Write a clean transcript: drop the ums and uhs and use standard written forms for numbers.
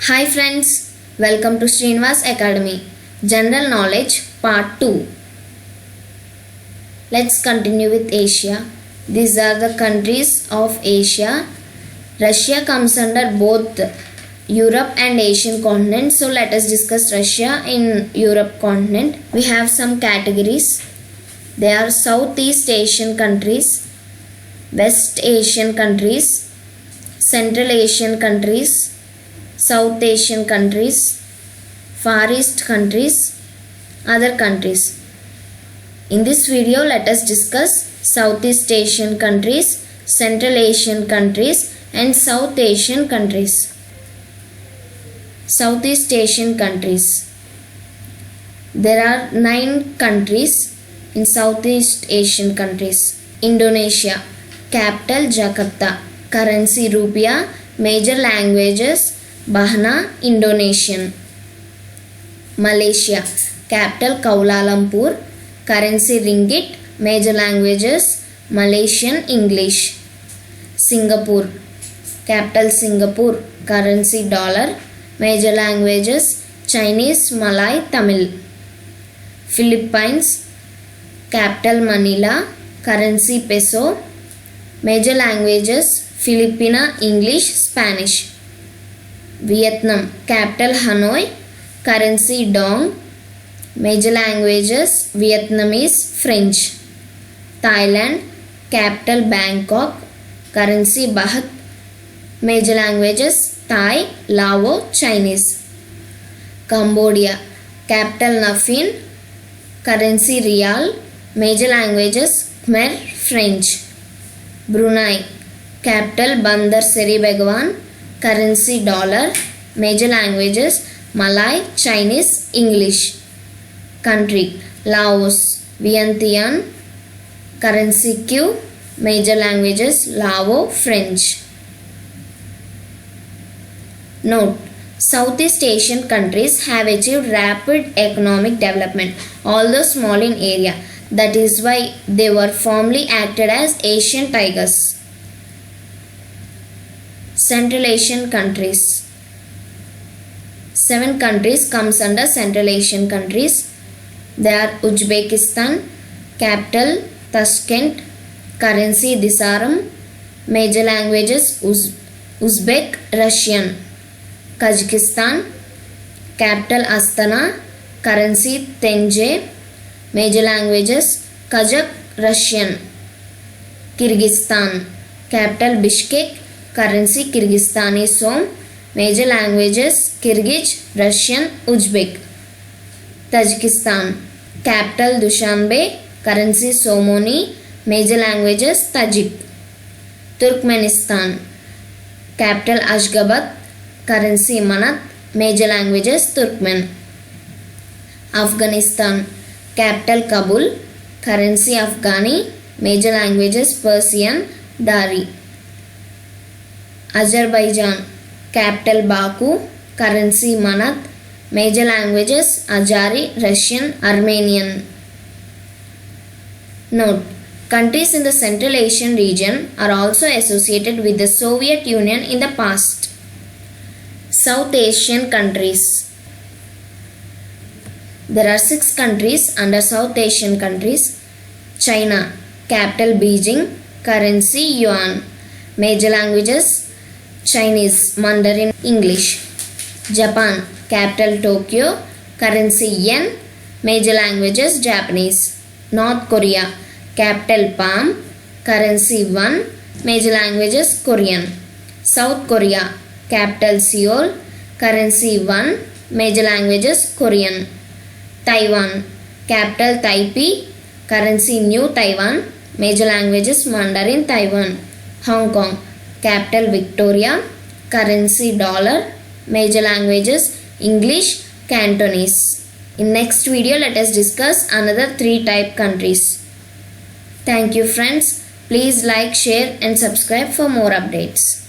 Hi friends, welcome to Srinivas Academy. General Knowledge Part 2. Let's continue with Asia. These are the countries of Asia. Russia comes under both Europe and Asian continent. So let us discuss Russia in Europe continent. We have some categories. They are Southeast Asian countries, West Asian countries, Central Asian countries, South Asian countries, Far East countries, other countries. In this video, let us discuss Southeast Asian countries, Central Asian countries and South Asian countries. Southeast Asian countries. There are 9 countries in Southeast Asian countries. Indonesia, capital Jakarta, currency rupiah, major languages Bahasa Indonesian. Malaysia, capital Kuala Lumpur, currency ringgit, major languages Malaysian English. Singapore, capital Singapore, currency dollar, major languages Chinese, Malay, Tamil. Philippines, capital Manila, currency peso, major languages Filipino, English, Spanish. Vietnam, capital Hanoi, currency dong, major languages Vietnamese, French. Thailand, capital Bangkok, currency baht, major languages Thai, Lao, Chinese. Cambodia, capital Phnom, currency rial, major languages Khmer, French. Brunei, capital Bandar Seri Begawan, currency dollar, major languages Malay, Chinese, English. Country Laos, Vientiane, currency Q, major languages Lao, French. Note: Southeast Asian countries have achieved rapid economic development, although small in area. That is why they were formerly acted as Asian tigers. Central Asian countries. 7 countries comes under Central Asian countries. They are Uzbekistan, capital Tashkent, currency Disaram, major languages Uzbek, Russian. Kazakhstan, capital Astana, currency Tenge, major languages Kazakh, Russian. Kyrgyzstan, capital Bishkek, currency Kyrgyzstani Som, major languages Kyrgyz, Russian, Uzbek. Tajikistan, capital Dushanbe, currency Somoni, major languages Tajik. Turkmenistan, capital Ashgabat, currency Manat, major languages Turkmen. Afghanistan, capital Kabul, currency Afghani, major languages Persian, Dari. Azerbaijan, capital Baku, currency Manat, major languages Azeri, Russian, Armenian. Note: countries in the Central Asian region are also associated with the Soviet Union in the past. South Asian countries. There are 6 countries under South Asian countries. China, capital Beijing, currency Yuan, major languages Chinese, Mandarin, English. Japan, capital Tokyo, currency Yen, major languages Japanese. North Korea, capital Palm, currency Won, major languages Korean. South Korea, capital Seoul, currency Won, major languages Korean. Taiwan, capital Taipei, currency New Taiwan, major languages Mandarin, Taiwan. Hong Kong, capital Victoria, currency dollar, major languages English, Cantonese. In next video, let us discuss another 3 type countries. Thank you friends. Please like, share and subscribe for more updates.